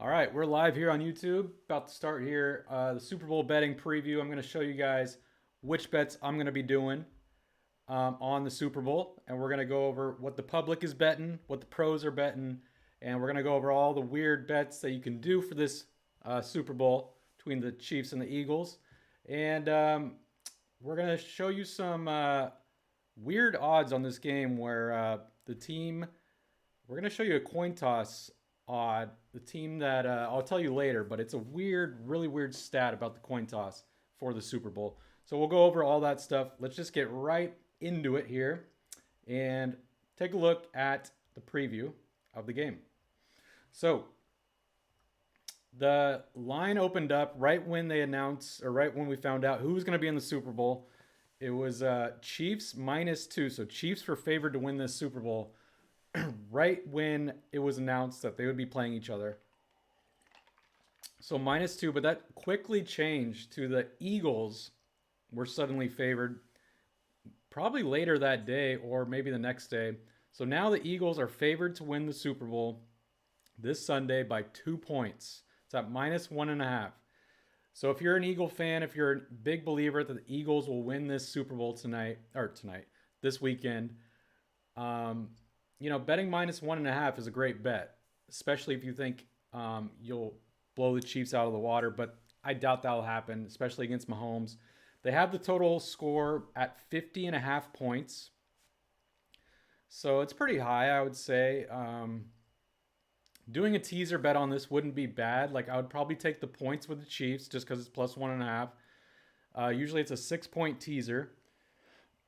All right, we're live here on YouTube. About to start here the Super Bowl betting preview. I'm going to show you guys which bets I'm going to be doing on the Super Bowl, and we're going to go over what the public is betting, what the pros are betting, and we're going to go over all the weird bets that you can do for this Super Bowl between the Chiefs and the Eagles. And we're going to show you some weird odds on this game where the team, we're going to show you a coin toss odd. The team that I'll tell you later, but it's a weird, really weird stat about the coin toss for the Super Bowl. So we'll go over all that stuff. Let's just get right into it here and take a look at the preview of the game. So the line opened up right when they announced, or right when we found out who was going to be in the Super Bowl. It was Chiefs -2. So Chiefs were favored to win this Super Bowl right when it was announced that they would be playing each other. So -2, but that quickly changed to the Eagles were suddenly favored probably later that day or maybe the next day. So now the Eagles are favored to win the Super Bowl this Sunday by 2 points. It's at -1.5. So if you're an Eagle fan, if you're a big believer that the Eagles will win this Super Bowl this weekend, betting -1.5 is a great bet, especially if you think you'll blow the Chiefs out of the water. But I doubt that'll happen, especially against Mahomes. They have the total score at 50.5 points. So it's pretty high, I would say. Doing a teaser bet on this wouldn't be bad. Like, I would probably take the points with the Chiefs just because it's +1.5. Usually it's a 6-point teaser.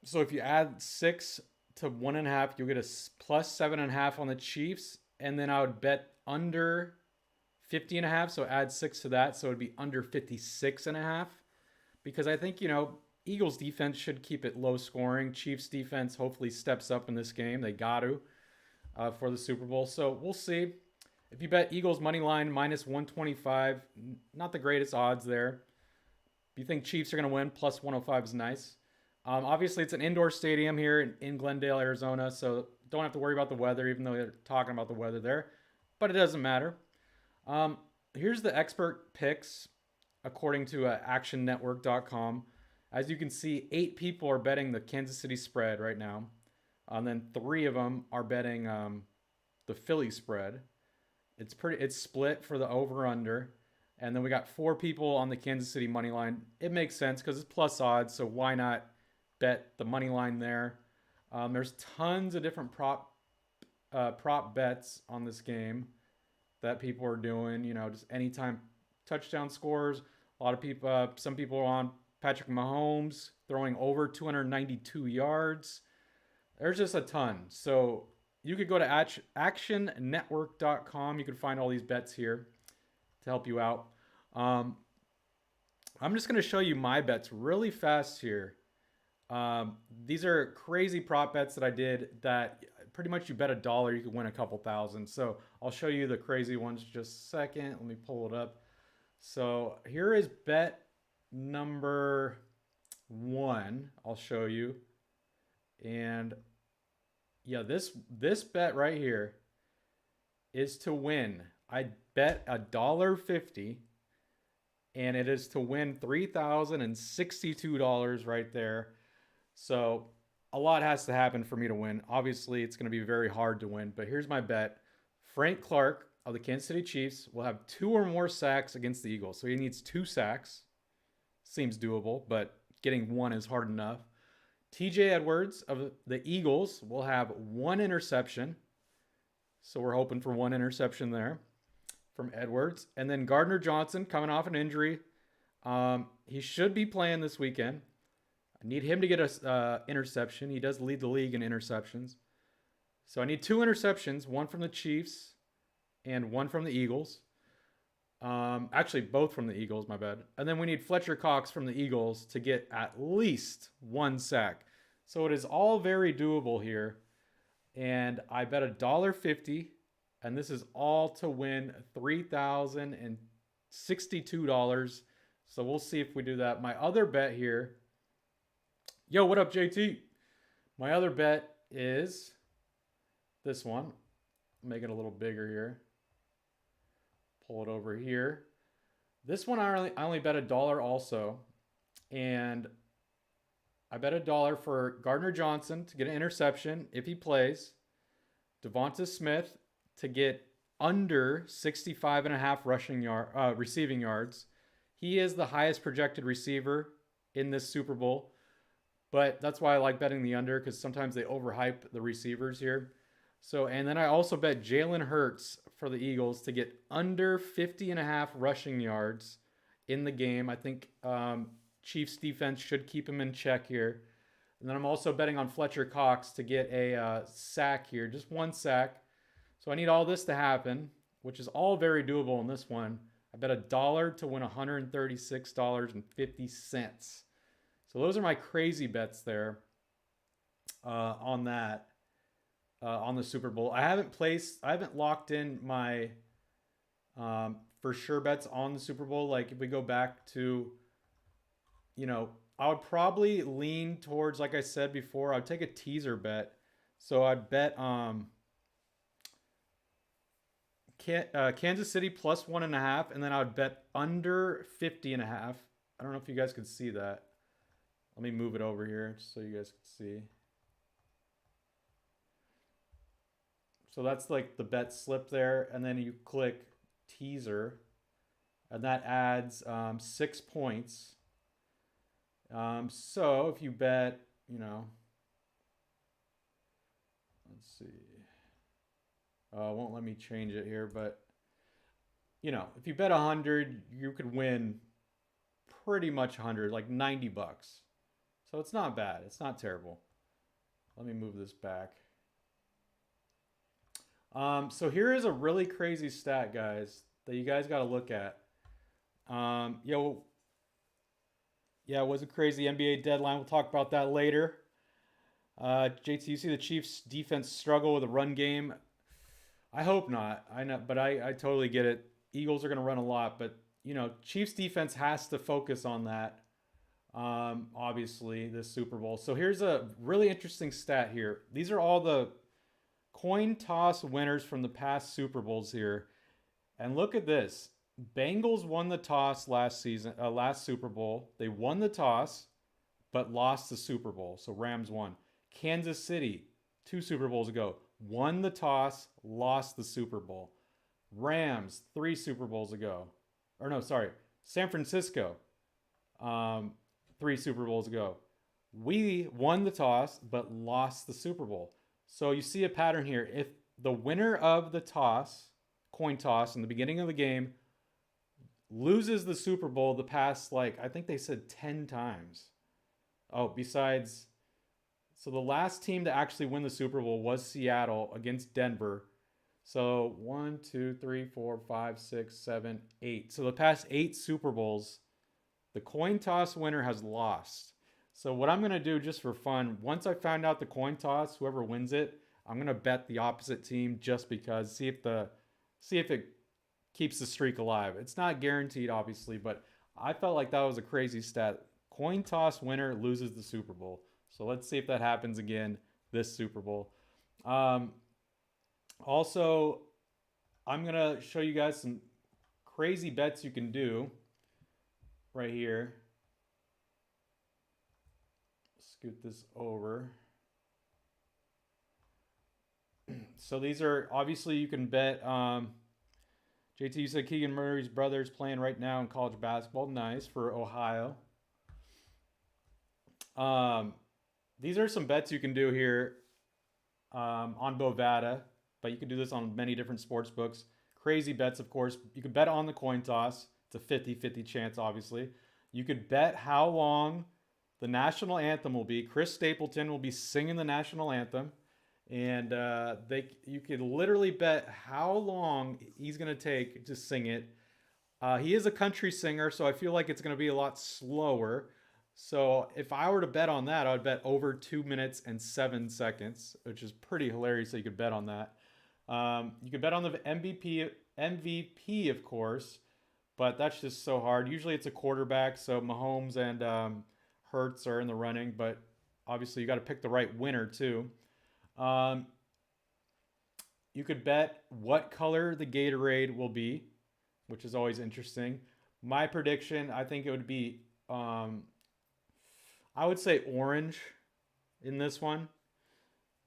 So if you add 6 to 1.5, you'll get a +7.5 on the Chiefs. And then I would bet under 50.5. So add 6 to that. So it'd be under 56.5. Because I think, Eagles defense should keep it low scoring. Chiefs defense hopefully steps up in this game. They got to for the Super Bowl. So we'll see. If you bet Eagles money line -125, not the greatest odds there. If you think Chiefs are going to win, +105 is nice. Obviously, it's an indoor stadium here in Glendale, Arizona, so don't have to worry about the weather, even though they're talking about the weather there. But it doesn't matter. Here's the expert picks according to actionnetwork.com. As you can see, 8 people are betting the Kansas City spread right now. And then 3 of them are betting the Philly spread. It's split for the over-under. And then we got 4 people on the Kansas City money line. It makes sense because it's plus odds, so why not bet the money line there? There's tons of different prop bets on this game that people are doing. Just anytime touchdown scores. A lot of people, some people are on Patrick Mahomes throwing over 292 yards. There's just a ton. So you could go to actionnetwork.com. You can find all these bets here to help you out. I'm just going to show you my bets really fast here. These are crazy prop bets that I did that pretty much you bet $1, you could win a couple thousand. So I'll show you the crazy ones just a second. Let me pull it up. So here is bet number 1. I'll show you. And yeah, this bet right here is to win. I bet $1.50, and it is to win $3,062 right there. So a lot has to happen for me to win. Obviously, it's going to be very hard to win, but here's my bet. Frank Clark of the Kansas City Chiefs will have 2 or more sacks against the Eagles. So he needs 2 sacks. Seems doable, but getting 1 is hard enough. TJ Edwards of the Eagles will have 1 interception. So we're hoping for 1 interception there from Edwards. And then Gardner Johnson coming off an injury. He should be playing this weekend. I need him to get a interception. He does lead the league in interceptions. So I need 2 interceptions, 1 from the Chiefs and 1 from the Eagles. Actually, both from the Eagles, my bad. And then we need Fletcher Cox from the Eagles to get at least 1 sack. So it is all very doable here. And I bet $1.50, and this is all to win $3,062. So we'll see if we do that. My other bet here, yo, what up, JT? My other bet is this one. Make it a little bigger here. pull it over here. This one I only bet $1 also, and I bet $1 for Gardner Johnson to get an interception if he plays. Devonta Smith to get under 65.5 receiving yards. He is the highest projected receiver in this Super Bowl, but that's why I like betting the under, because sometimes they overhype the receivers here. So, and then I also bet Jalen Hurts for the Eagles to get under 50.5 rushing yards in the game. I think Chiefs defense should keep him in check here. And then I'm also betting on Fletcher Cox to get a sack here, just one sack. So I need all this to happen, which is all very doable in this one. I bet $1 to win $136.50. So those are my crazy bets there on that, on the Super Bowl. I haven't locked in my for sure bets on the Super Bowl. Like if we go back to, I would probably lean towards, like I said before, I'd take a teaser bet. So I'd bet Kansas City plus 1.5, and then I would bet under 50.5. I don't know if you guys can see that. Let me move it over here so you guys can see. So that's like the bet slip there, and then you click teaser, and that adds 6 points. So if you bet, let's see. Won't let me change it here, but if you bet 100, you could win pretty much 100, like $90. So it's not bad. It's not terrible. Let me move this back. So here is a really crazy stat, guys, that you guys got to look at. Yeah, it was a crazy NBA deadline. We'll talk about that later. JT, you see the Chiefs defense struggle with a run game. I hope not. I know, but I totally get it. Eagles are going to run a lot, but Chiefs defense has to focus on that. Obviously, this Super Bowl. So here's a really interesting stat here. These are all the coin toss winners from the past Super Bowls here, and look at this. Bengals won the toss last Super Bowl. They won the toss, but lost the Super Bowl. So Rams won. Kansas City, 2 Super Bowls ago, won the toss, lost the Super Bowl. Rams, 3 Super Bowls ago. Or no, sorry. San Francisco, 3 Super Bowls ago. We won the toss, but lost the Super Bowl. So you see a pattern here. If the winner of the toss, coin toss, in the beginning of the game loses the Super Bowl the past, I think they said 10 times. Oh, so the last team to actually win the Super Bowl was Seattle against Denver. So 1, 2, 3, 4, 5, 6, 7, 8. So the past 8 Super Bowls, the coin toss winner has lost. So what I'm going to do just for fun, once I find out the coin toss, whoever wins it, I'm going to bet the opposite team just because, see if it keeps the streak alive. It's not guaranteed, obviously, but I felt like that was a crazy stat. Coin toss winner loses the Super Bowl. So let's see if that happens again this Super Bowl. Also, I'm going to show you guys some crazy bets you can do right here. Scoot this over. So these are, obviously you can bet, JT, you said Keegan Murray's brother is playing right now in college basketball. Nice, for Ohio. These are some bets you can do here on Bovada, but you can do this on many different sports books. Crazy bets, of course. You could bet on the coin toss. It's a 50-50 chance, obviously. You could bet how long the national anthem will be. Chris Stapleton will be singing the national anthem. And you could literally bet how long he's going to take to sing it. He is a country singer, so I feel like it's going to be a lot slower. So if I were to bet on that, I would bet over 2 minutes and 7 seconds, which is pretty hilarious that you could bet on that. You could bet on the MVP, of course, but that's just so hard. Usually it's a quarterback, so Mahomes and Hurts are in the running, but obviously you got to pick the right winner too. You could bet what color the Gatorade will be. which is always interesting. My prediction, I think it would be, I would say orange in this one.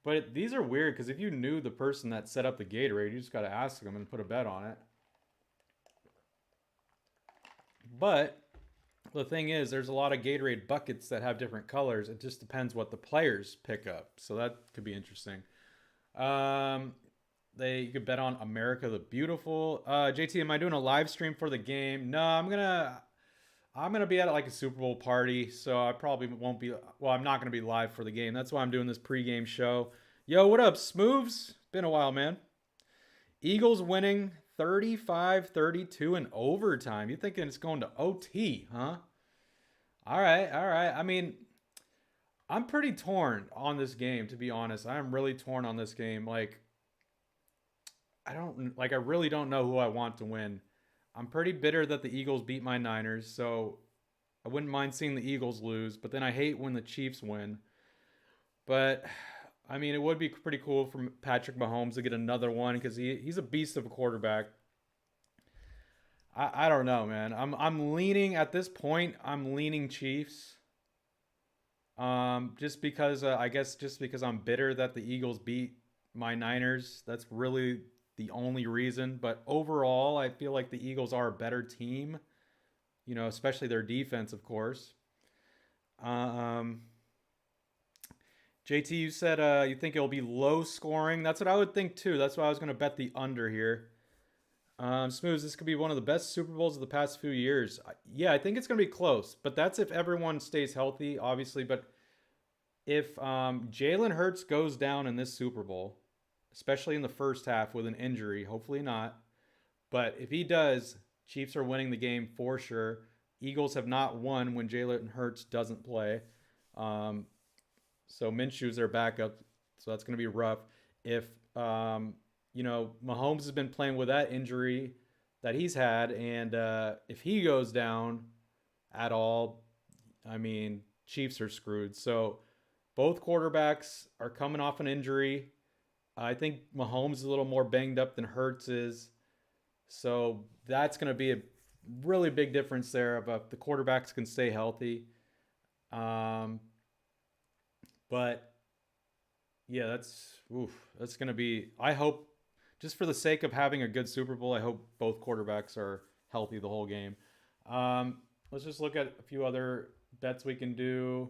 But these are weird because if you knew the person that set up the Gatorade, you just got to ask them and put a bet on it. But the thing is, there's a lot of Gatorade buckets that have different colors. It just depends what the players pick up. So that could be interesting. Um, you could bet on America the Beautiful. JT, am I doing a live stream for the game? No, I'm gonna be at like a Super Bowl party, so I probably won't be. Well, I'm not gonna be live for the game. That's why I'm doing this pregame show. Yo, what up, Smooves? Been a while, man. Eagles winning 35-32 in overtime. You thinking it's going to OT, huh? All right, all right. I mean, I'm pretty torn on this game, to be honest. I'm really torn on this game. Like, I really don't know who I want to win. I'm pretty bitter that the Eagles beat my Niners, so I wouldn't mind seeing the Eagles lose, but then I hate when the Chiefs win. But I mean, it would be pretty cool for Patrick Mahomes to get another one because he's a beast of a quarterback. I don't know, man. I'm leaning at this point. I'm leaning Chiefs. Just because I guess just because I'm bitter that the Eagles beat my Niners. That's really the only reason. But overall, I feel like the Eagles are a better team. You know, especially their defense, of course. Um, JT, you said you think it'll be low scoring. That's what I would think too. That's why I was going to bet the under here. Smooths, this could be one of the best Super Bowls of the past few years. Yeah, I think it's going to be close, but that's if everyone stays healthy, obviously. But if Jalen Hurts goes down in this Super Bowl, especially in the first half with an injury, hopefully not. But if he does, Chiefs are winning the game for sure. Eagles have not won when Jalen Hurts doesn't play. Um, so Minshew's their backup, so that's going to be rough. If Mahomes has been playing with that injury that he's had, and if he goes down at all, I mean, Chiefs are screwed. So both quarterbacks are coming off an injury. I think Mahomes is a little more banged up than Hurts is. So that's going to be a really big difference there if the quarterbacks can stay healthy. Um, but yeah, that's going to be. I hope, just for the sake of having a good Super Bowl, I hope both quarterbacks are healthy the whole game. Let's just look at a few other bets we can do.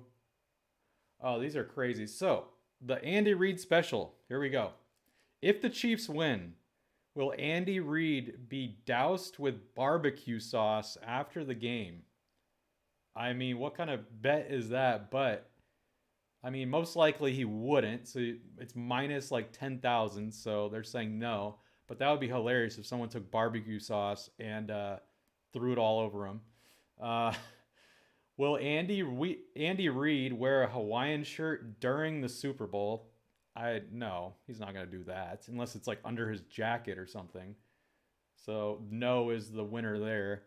Oh, these are crazy. So the Andy Reid special. Here we go. If the Chiefs win, will Andy Reid be doused with barbecue sauce after the game? I mean, what kind of bet is that? But I mean, most likely he wouldn't. So it's minus like 10,000. So they're saying no. But that would be hilarious if someone took barbecue sauce and threw it all over him. Uh, will Andy Reid wear a Hawaiian shirt during the Super Bowl? No, he's not gonna do that unless it's like under his jacket or something. So no is the winner there.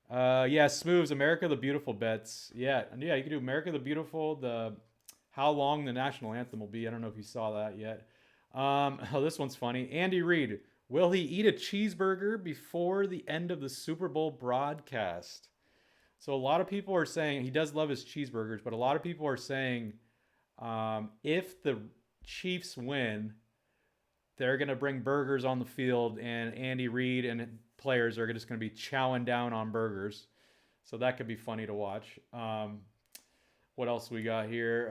Yeah, Smooths, America the Beautiful bets. Yeah, you can do America the Beautiful. The how long the national anthem will be. I don't know if you saw that yet. Oh, this one's funny. Andy Reid, will he eat a cheeseburger before the end of the Super Bowl broadcast? So a lot of people are saying he does love his cheeseburgers, but a lot of people are saying if the Chiefs win, they're going to bring burgers on the field, and Andy Reid and players are just going to be chowing down on burgers. So that could be funny to watch. What else we got here?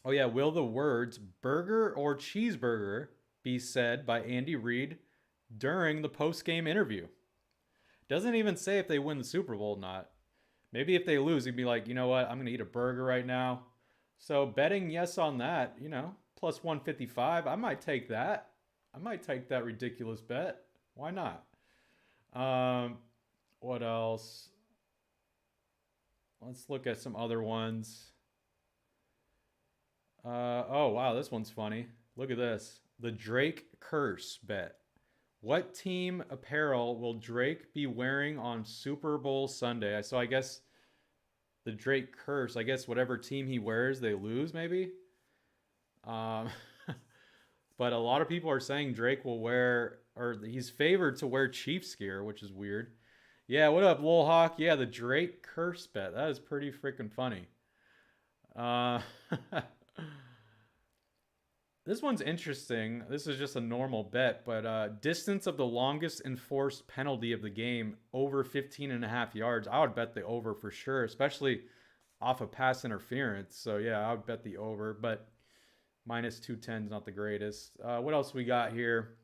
Oh yeah, will the words burger or cheeseburger be said by Andy Reid during the post-game interview? Doesn't even say if they win the Super Bowl or not. Maybe if they lose, he'd be like, you know what, I'm going to eat a burger right now. So betting yes on that, plus 155, I might take that. I might take that ridiculous bet. Why not? What else? Let's look at some other ones. Oh, wow, this one's funny. Look at this. The Drake curse bet. What team apparel will Drake be wearing on Super Bowl Sunday? So I guess the Drake curse, I guess whatever team he wears, they lose maybe? Um, But a lot of people are saying Drake will wear, or he's favored to wear Chiefs gear, which is weird. Yeah, what up, Lil Hawk? Yeah, the Drake curse bet. That is pretty freaking funny. Uh, this one's interesting. This is just a normal bet, but distance of the longest enforced penalty of the game over 15 and a half yards. I would bet the over for sure, especially off of pass interference. So yeah, I would bet the over, but minus 210 is not the greatest. What else we got here?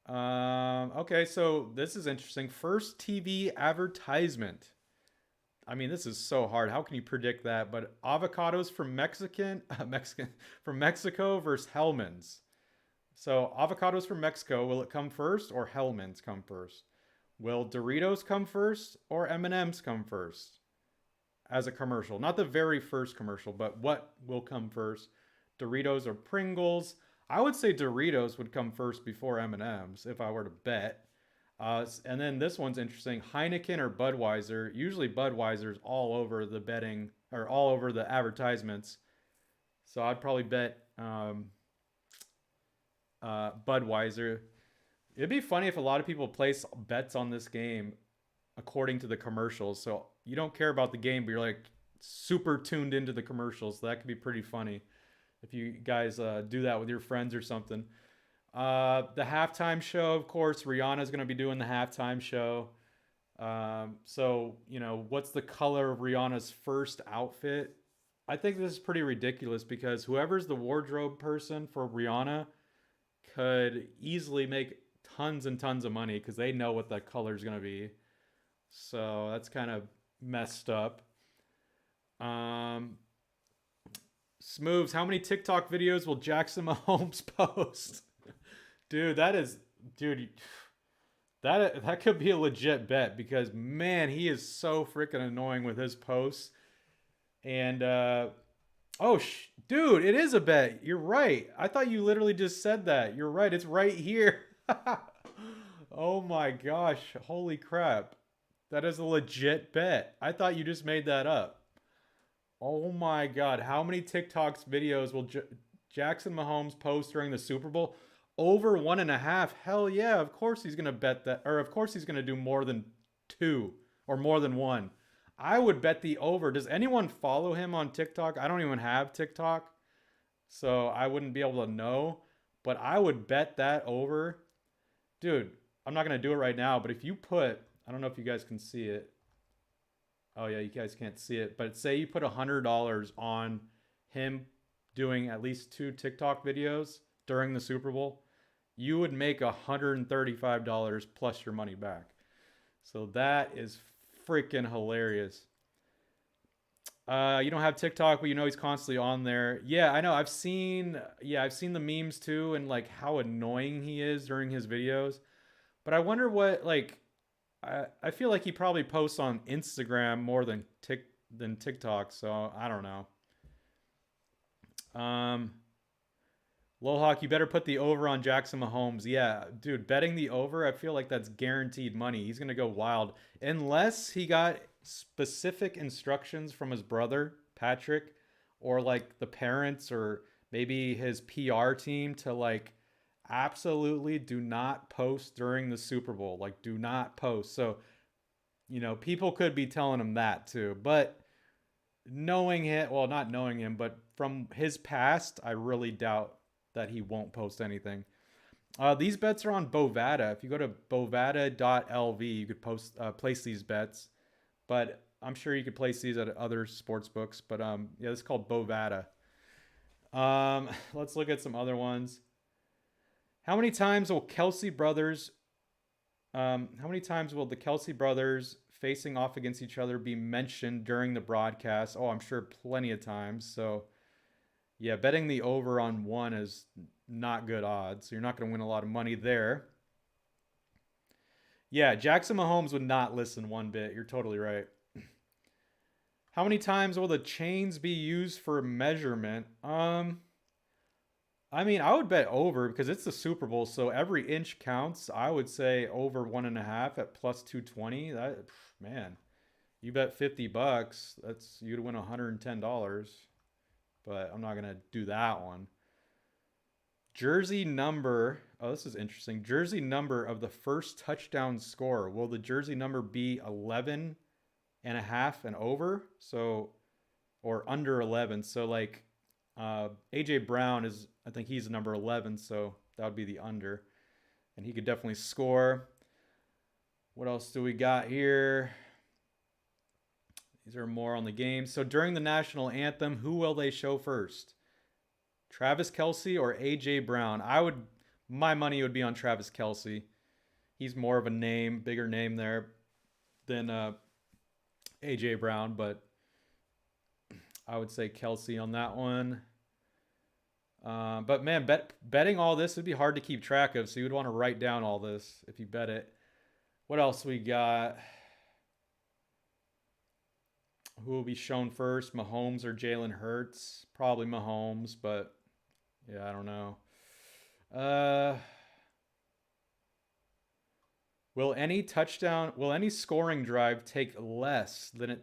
Okay, so this is interesting. First TV advertisement. I mean, this is so hard. How can you predict that? But avocados from Mexican from Mexico versus Hellman's. So avocados from Mexico, will it come first or Hellman's come first? Will Doritos come first or M&M's come first? As a commercial, not the very first commercial, but what will come first? Doritos or Pringles? I would say Doritos would come first before M&M's if I were to bet. And then this one's interesting. Heineken or Budweiser. Usually Budweiser's all over the betting or all over the advertisements. So I'd probably bet Budweiser. It'd be funny if a lot of people place bets on this game according to the commercials. So you don't care about the game, but you're like super tuned into the commercials. So that could be pretty funny if you guys do that with your friends or something. The halftime show, of course, Rihanna's going to be doing the halftime show. So, you know, what's the color of Rihanna's first outfit? I think this is pretty ridiculous because whoever's the wardrobe person for Rihanna could easily make tons and tons of money because they know what that color is going to be. So that's kind of messed up. Smooths, how many TikTok videos will Jackson Mahomes post? Dude, that could be a legit bet because man, he is so freaking annoying with his posts. And dude, it is a bet. You're right. I thought you literally just said that. You're right. It's right here. Oh my gosh, holy crap. That is a legit bet. I thought you just made that up. Oh my god, how many TikToks videos will Jackson Mahomes post during the Super Bowl? Over 1.5. Hell yeah, of course he's gonna bet that, or of course he's gonna do more than 2 or more than 1. I would bet the over. Does anyone follow him on TikTok? I don't even have TikTok, so I wouldn't be able to know, but I would bet that over. Dude, I'm not gonna do it right now, but if you put, I don't know if you guys can see it. Oh yeah, you guys can't see it, but say you put $100 on him doing at least 2 TikTok videos during the Super Bowl, you would make $135 plus your money back. So that is freaking hilarious. You don't have TikTok, but you know he's constantly on there. Yeah, I know. I've seen the memes too, and like how annoying he is during his videos. But I wonder what, like, I feel like he probably posts on Instagram more than TikTok, so I don't know. Lohawk, you better put the over on Jackson Mahomes. Yeah, dude, betting the over, I feel like that's guaranteed money. He's going to go wild. Unless he got specific instructions from his brother, Patrick, or like the parents, or maybe his PR team to like absolutely do not post during the Super Bowl. Like, do not post. So, you know, people could be telling him that too. But knowing him, well, not knowing him, but from his past, I really doubt that he won't post anything. These bets are on Bovada. If you go to bovada.lv, you could place these bets. But I'm sure you could place these at other sports books. But yeah, this is called Bovada. Let's look at some other ones. How many times will the Kelsey brothers facing off against each other be mentioned during the broadcast? Oh, I'm sure plenty of times. So yeah, betting the over on 1 is not good odds. So you're not going to win a lot of money there. Yeah, Jackson Mahomes would not listen one bit. You're totally right. How many times will the chains be used for measurement? I mean, I would bet over because it's the Super Bowl, so every inch counts. I would say over 1.5 at plus 220. That, man, you bet $50, you'd win $110. But I'm not gonna do that one. Jersey number. Oh, this is interesting. Jersey number of the first touchdown scorer. Will the jersey number be 11 and a half and over? So, or under 11. So, like, AJ Brown is, I think he's number 11. So that would be the under. And he could definitely score. What else do we got here? These are more on the game. So during the national anthem, who will they show first? Travis Kelce or AJ Brown? My money would be on Travis Kelce. He's more of a name, bigger name there than AJ Brown, but I would say Kelce on that one. But man, betting all this would be hard to keep track of, so you would want to write down all this if you bet it. What else we got? Who will be shown first? Mahomes or Jalen Hurts? Probably Mahomes, but yeah, I don't know. Will any scoring drive take less than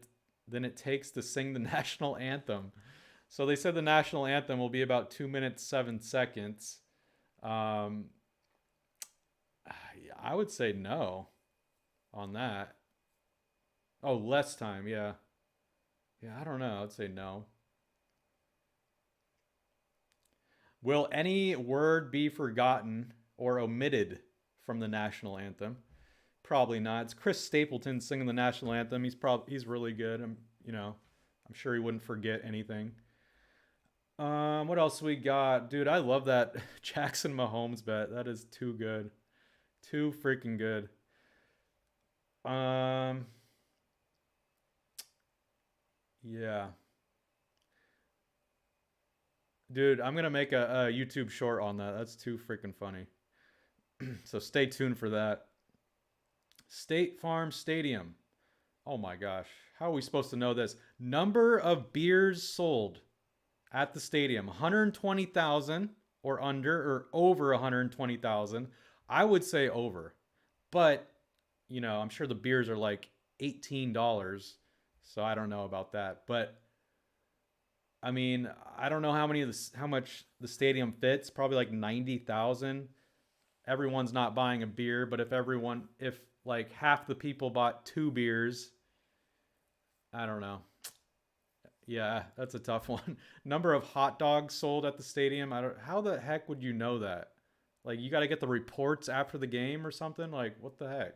it takes to sing the national anthem? So they said the national anthem will be about 2 minutes 7 seconds. I would say no on that. Oh, less time, yeah. Yeah, I don't know. I'd say no. Will any word be forgotten or omitted from the national anthem? Probably not. It's Chris Stapleton singing the national anthem. He's really good. I'm sure he wouldn't forget anything. What else we got? Dude, I love that Jackson Mahomes bet. That is too good. Too freaking good. Yeah. Dude, I'm going to make a YouTube short on that. That's too freaking funny. So stay tuned for that. State Farm Stadium. Oh my gosh. How are we supposed to know this? Number of beers sold at the stadium. 120,000 or under, or over 120,000. I would say over. But, I'm sure the beers are like $18. So I don't know about that. But I mean, I don't know how much the stadium fits. Probably like 90,000. Everyone's not buying a beer, but if like half the people bought 2 beers, I don't know. Yeah, that's a tough one. Number of hot dogs sold at the stadium. How the heck would you know that? Like, you got to get the reports after the game or something? Like, what the heck?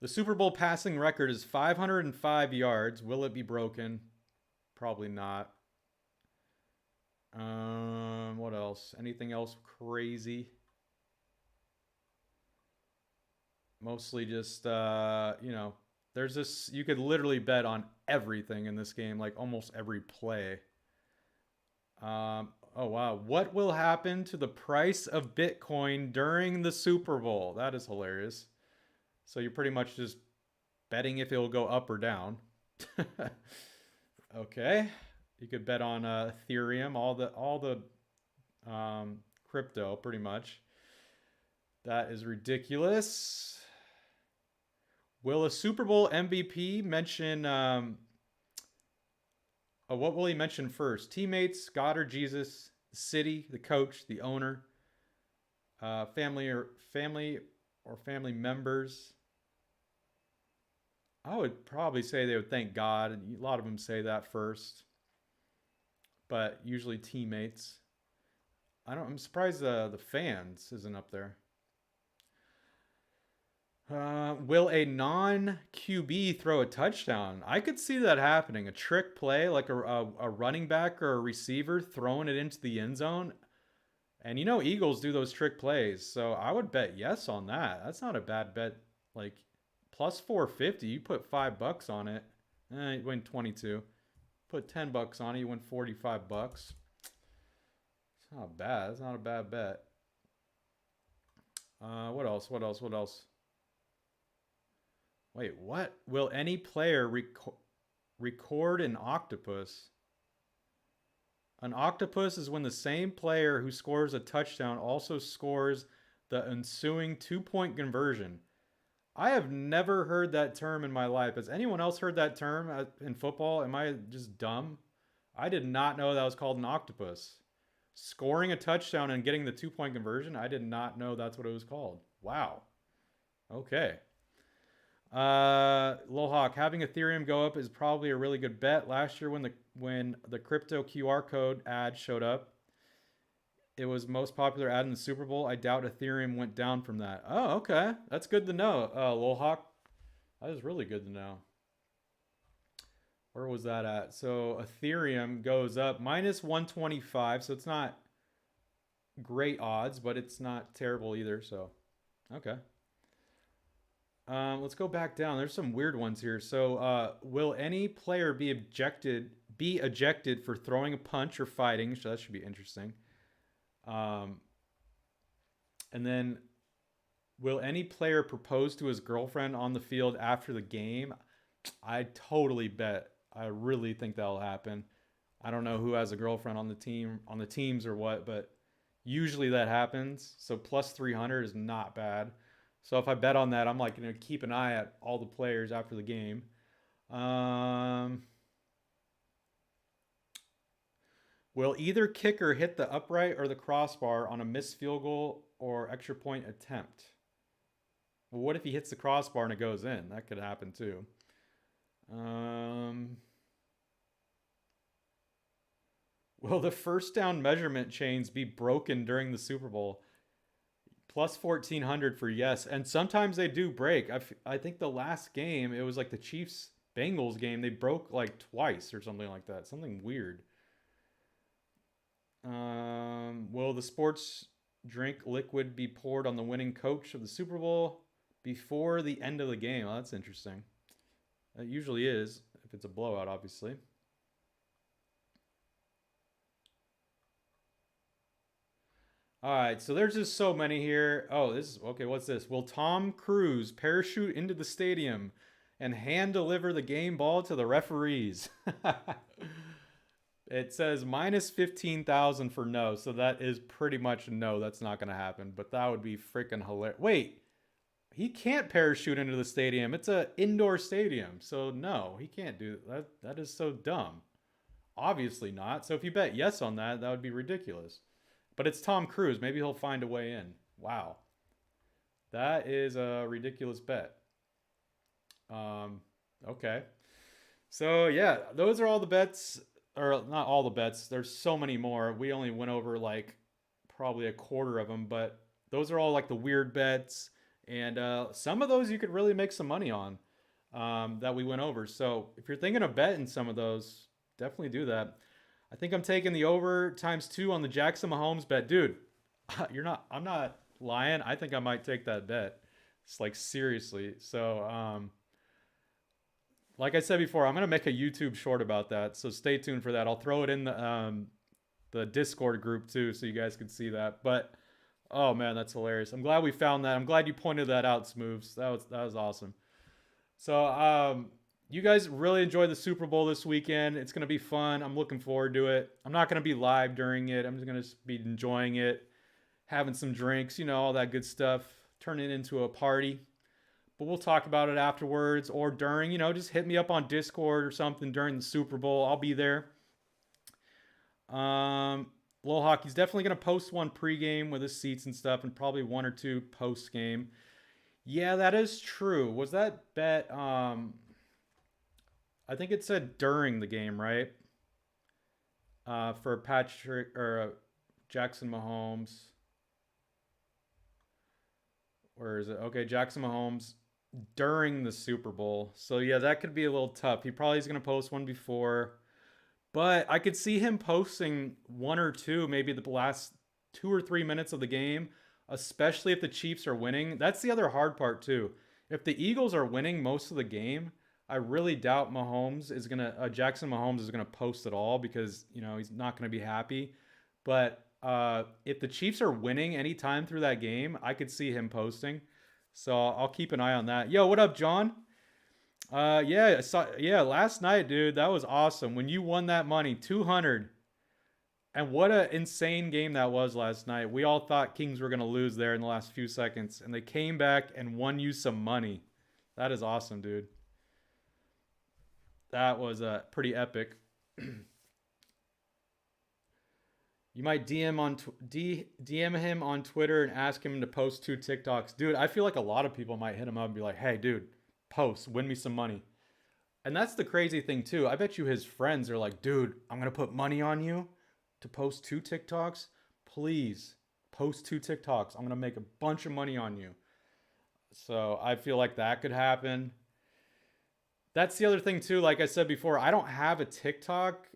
The Super Bowl passing record is 505 yards. Will it be broken? Probably not. What else? Anything else crazy? Mostly just, there's this, you could literally bet on everything in this game, like almost every play. Oh, wow. What will happen to the price of Bitcoin during the Super Bowl? That is hilarious. So you're pretty much just betting if it'll go up or down. Okay. You could bet on Ethereum, all the crypto, pretty much. That is ridiculous. Will a Super Bowl MVP mention... what will he mention first? Teammates, God or Jesus, the city, the coach, the owner, family or family members? I would probably say they would thank God. A lot of them say that first, but usually teammates. I'm surprised the fans isn't up there. Will a non-QB throw a touchdown? I could see that happening. A trick play, like a running back or a receiver throwing it into the end zone. And Eagles do those trick plays, so I would bet yes on that. That's not a bad bet. Like, plus 450, you put $5 on it, you win 22. Put $10 on it, you win $45. It's not bad. It's not a bad bet. What else? Wait, what? Will any player record an octopus? An octopus is when the same player who scores a touchdown also scores the ensuing 2-point conversion. I have never heard that term in my life. Has anyone else heard that term in football? Am I just dumb? I did not know that was called an octopus. Scoring a touchdown and getting the 2-point conversion, I did not know that's what it was called. Wow. Okay. Lohawk, having Ethereum go up is probably a really good bet. Last year when the crypto QR code ad showed up, it was most popular ad in the Super Bowl. I doubt Ethereum went down from that. Oh, okay. That's good to know. Lohawk, that is really good to know. Where was that at? So Ethereum goes up minus 125. So it's not great odds, but it's not terrible either. So, okay. Let's go back down. There's some weird ones here. So, will any player be ejected for throwing a punch or fighting? So that should be interesting. And then, will any player propose to his girlfriend on the field after the game? I totally bet. I really think that'll happen. I don't know who has a girlfriend on the teams or what, but usually that happens. So plus 300 is not bad. So if I bet on that, I'm like going to keep an eye at all the players after the game. Will either kicker hit the upright or the crossbar on a missed field goal or extra point attempt? Well, what if he hits the crossbar and it goes in? That could happen too. Will the first down measurement chains be broken during the Super Bowl? Plus 1400 for yes. And sometimes they do break. I think the last game, it was like the Chiefs Bengals game, they broke like twice or something like that. Something weird. Will the sports drink liquid be poured on the winning coach of the Super Bowl before the end of the game? Well, that's interesting. It usually is, if it's a blowout, obviously. All right, so there's just so many here. Oh, this is okay. What's this? Will Tom Cruise parachute into the stadium and hand deliver the game ball to the referees? It says minus 15,000 for no, so that is pretty much no. That's not going to happen, but that would be freaking hilarious. Wait, he can't parachute into the stadium. It's an indoor stadium, so no, he can't do that. That is so dumb. Obviously not. So if you bet yes on that, that would be ridiculous. But it's Tom Cruise. Maybe he'll find a way in. Wow. That is a ridiculous bet. Okay. So, yeah, those are all the bets. Or not all the bets. There's so many more. We only went over like probably a quarter of them. But those are all like the weird bets. And some of those you could really make some money on that we went over. So if you're thinking of betting some of those, definitely do that. I think I'm taking the over ×2 on the Jackson Mahomes bet. Dude, I'm not lying. I think I might take that bet. It's like seriously. So, like I said before, I'm going to make a YouTube short about that. So stay tuned for that. I'll throw it in the Discord group too, so you guys can see that. But, oh man, that's hilarious. I'm glad we found that. I'm glad you pointed that out, Smooths. That was awesome. So, you guys really enjoyed the Super Bowl this weekend. It's going to be fun. I'm looking forward to it. I'm not going to be live during it. I'm just going to be enjoying it, having some drinks, all that good stuff, turn it into a party. But we'll talk about it afterwards or during, just hit me up on Discord or something during the Super Bowl. I'll be there. Lil Hockey's definitely going to post one pregame with his seats and stuff and probably one or two postgame. Yeah, that is true. Was that bet... I think it said during the game, right? For Patrick or Jackson Mahomes. Where is it? Okay, Jackson Mahomes during the Super Bowl. So yeah, that could be a little tough. He probably is going to post one before. But I could see him posting one or two, maybe the last 2 or 3 minutes of the game, especially if the Chiefs are winning. That's the other hard part too. If the Eagles are winning most of the game, I really doubt Jackson Mahomes is gonna post at all because he's not gonna be happy. But if the Chiefs are winning anytime through that game, I could see him posting. So I'll keep an eye on that. Yo, what up, John? Yeah, last night, dude, that was awesome. When you won that money, 200, and what an insane game that was last night. We all thought Kings were gonna lose there in the last few seconds, and they came back and won you some money. That is awesome, dude. That was pretty epic. You might DM him on Twitter and ask him to post 2 TikToks. Dude, I feel like a lot of people might hit him up and be like, hey, dude, post, win me some money. And that's the crazy thing, too. I bet you his friends are like, dude, I'm going to put money on you to post 2 TikToks. Please post 2 TikToks. I'm going to make a bunch of money on you. So I feel like that could happen. That's the other thing, too. Like I said before, I don't have a TikTok.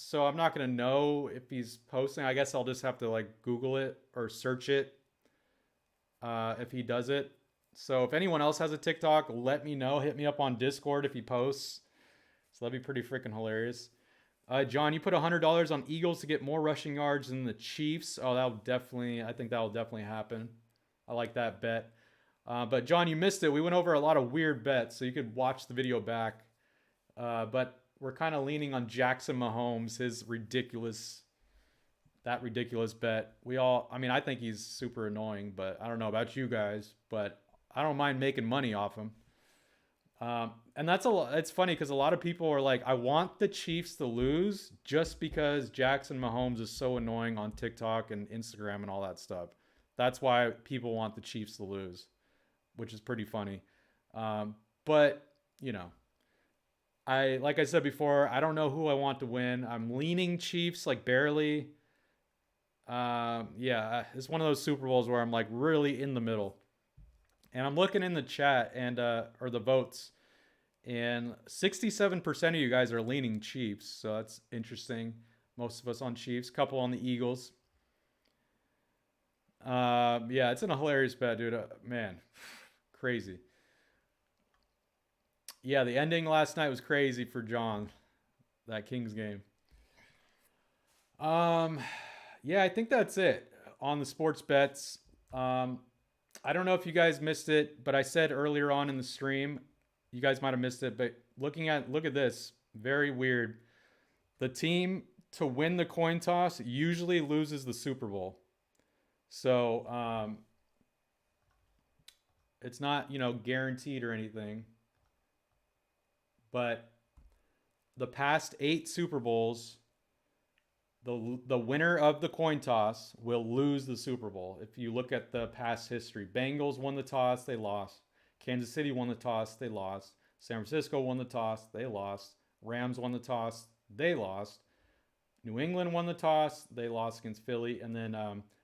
So I'm not going to know if he's posting. I guess I'll just have to like Google it or search it if he does it. So if anyone else has a TikTok, let me know. Hit me up on Discord if he posts. So that'd be pretty freaking hilarious. John, you put $100 on Eagles to get more rushing yards than the Chiefs. Oh, I think that'll definitely happen. I like that bet. But John, you missed it. We went over a lot of weird bets, so you could watch the video back. But we're kind of leaning on Jackson Mahomes, that ridiculous bet. I think he's super annoying, but I don't know about you guys, but I don't mind making money off him. And it's funny because a lot of people are like, I want the Chiefs to lose just because Jackson Mahomes is so annoying on TikTok and Instagram and all that stuff. That's why people want the Chiefs to lose, which is pretty funny. But, like I said before, I don't know who I want to win. I'm leaning Chiefs, like barely. It's one of those Super Bowls where I'm like really in the middle. And I'm looking in the chat or the votes, and 67% of you guys are leaning Chiefs. So that's interesting. Most of us on Chiefs, couple on the Eagles. It's a hilarious bet, dude. Man, crazy. Yeah, the ending last night was crazy for John, that Kings game. I think that's it on the sports bets. I don't know if you guys missed it, but I said earlier on in the stream, you guys might have missed it, but look at this, very weird. The team to win the coin toss usually loses the Super Bowl. So, it's not, guaranteed or anything. But the past 8 Super Bowls, the winner of the coin toss will lose the Super Bowl. If you look at the past history, Bengals won the toss, they lost. Kansas City won the toss, they lost. San Francisco won the toss, they lost. Rams won the toss, they lost. New England won the toss, they lost against Philly. And then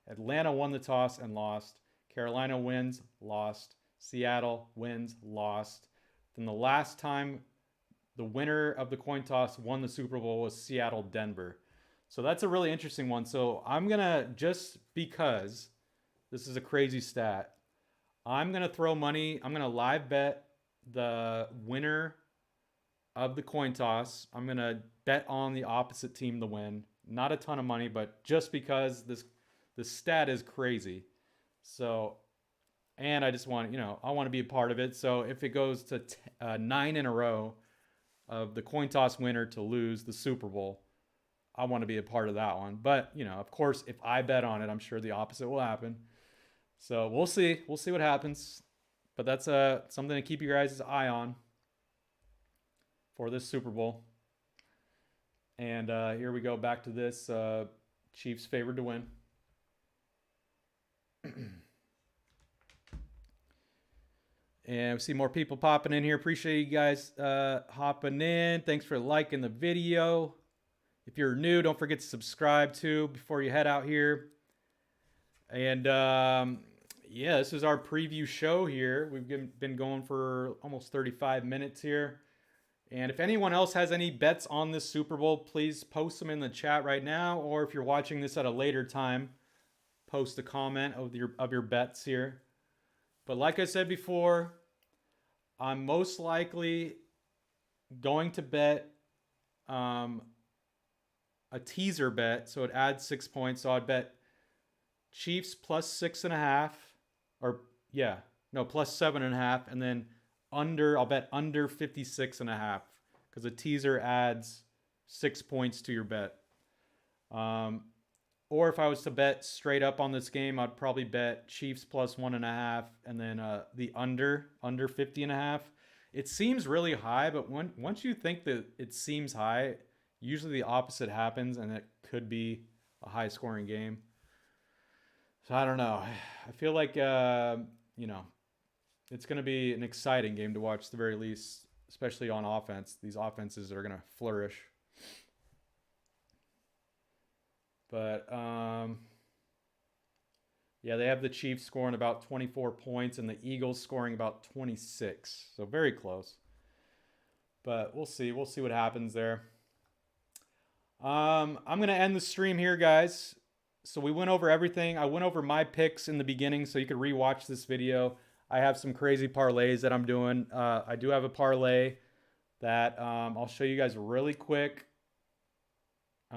Atlanta won the toss and lost. Carolina wins, lost. Seattle wins, lost. Then the last time the winner of the coin toss won the Super Bowl was Seattle-Denver. So that's a really interesting one. So I'm going to, just because this is a crazy stat, I'm going to throw money. I'm going to live bet the winner of the coin toss. I'm going to bet on the opposite team to win. Not a ton of money, but just because this stat is crazy. So, and I just want, I want to be a part of it. So if it goes to 9 in a row of the coin toss winner to lose the Super Bowl, I want to be a part of that one. But, of course, if I bet on it, I'm sure the opposite will happen. So we'll see. We'll see what happens. But that's something to keep your guys' eye on for this Super Bowl. And here we go back to this. Chiefs favored to win. And we see more people popping in here. Appreciate you guys hopping in. Thanks for liking the video. If you're new, don't forget to subscribe too before you head out here. And this is our preview show here. We've been going for almost 35 minutes here. And if anyone else has any bets on this Super Bowl, please post them in the chat right now. Or if you're watching this at a later time, post a comment of your bets here. But like I said before, I'm most likely going to bet a teaser bet, so it adds 6 points. So I'd bet Chiefs plus 6.5, plus 7.5, and then I'll bet under 56.5 because a teaser adds 6 points to your bet. Or if I was to bet straight up on this game, I'd probably bet Chiefs plus 1.5 and then the under 50.5. It seems really high, but once you think that it seems high, usually the opposite happens, and it could be a high scoring game. So I don't know. I feel like you know, it's going to be an exciting game to watch at the very least, especially on offense. These offenses are going to flourish. But yeah, they have the Chiefs scoring about 24 points and the Eagles scoring about 26. So very close. But we'll see. We'll see what happens there. I'm going to end the stream here, guys. So we went over everything. I went over my picks in the beginning so you could rewatch this video. I have some crazy parlays that I'm doing. I do have a parlay that I'll show you guys really quick. We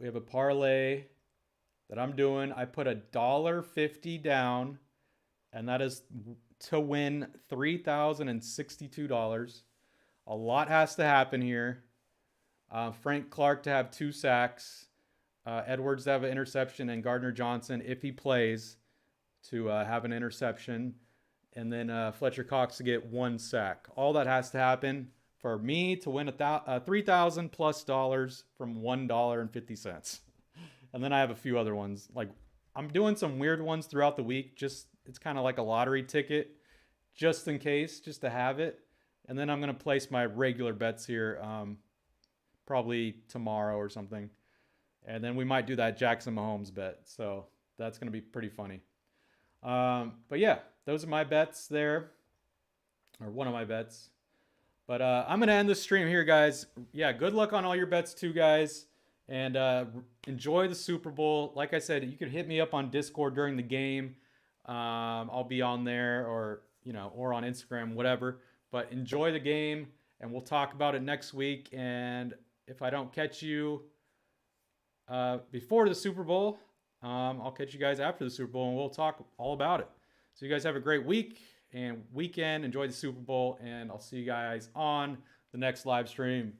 have a parlay that I'm doing. I put $1.50 down, and that is to win $3,062. A lot has to happen here. Frank Clark to have 2 sacks, Edwards to have an interception, and Gardner Johnson, if he plays, to have an interception, and then Fletcher Cox to get 1 sack. All that has to happen for me to win $3,000 plus from $1.50. And then I have a few other ones. Like, I'm doing some weird ones throughout the week. Just, it's kind of like a lottery ticket, just in case, just to have it. And then I'm going to place my regular bets here probably tomorrow or something. And then we might do that Jackson Mahomes bet. So that's going to be pretty funny. But yeah, those are my bets there. Or one of my bets. But I'm going to end the stream here, guys. Yeah, good luck on all your bets too, guys. And enjoy the Super Bowl. Like I said, you could hit me up on Discord during the game. I'll be on there, or or on Instagram, whatever. But enjoy the game, and we'll talk about it next week. And if I don't catch you before the Super Bowl, I'll catch you guys after the Super Bowl, and we'll talk all about it. So you guys have a great week and weekend. Enjoy the Super Bowl, and I'll see you guys on the next live stream.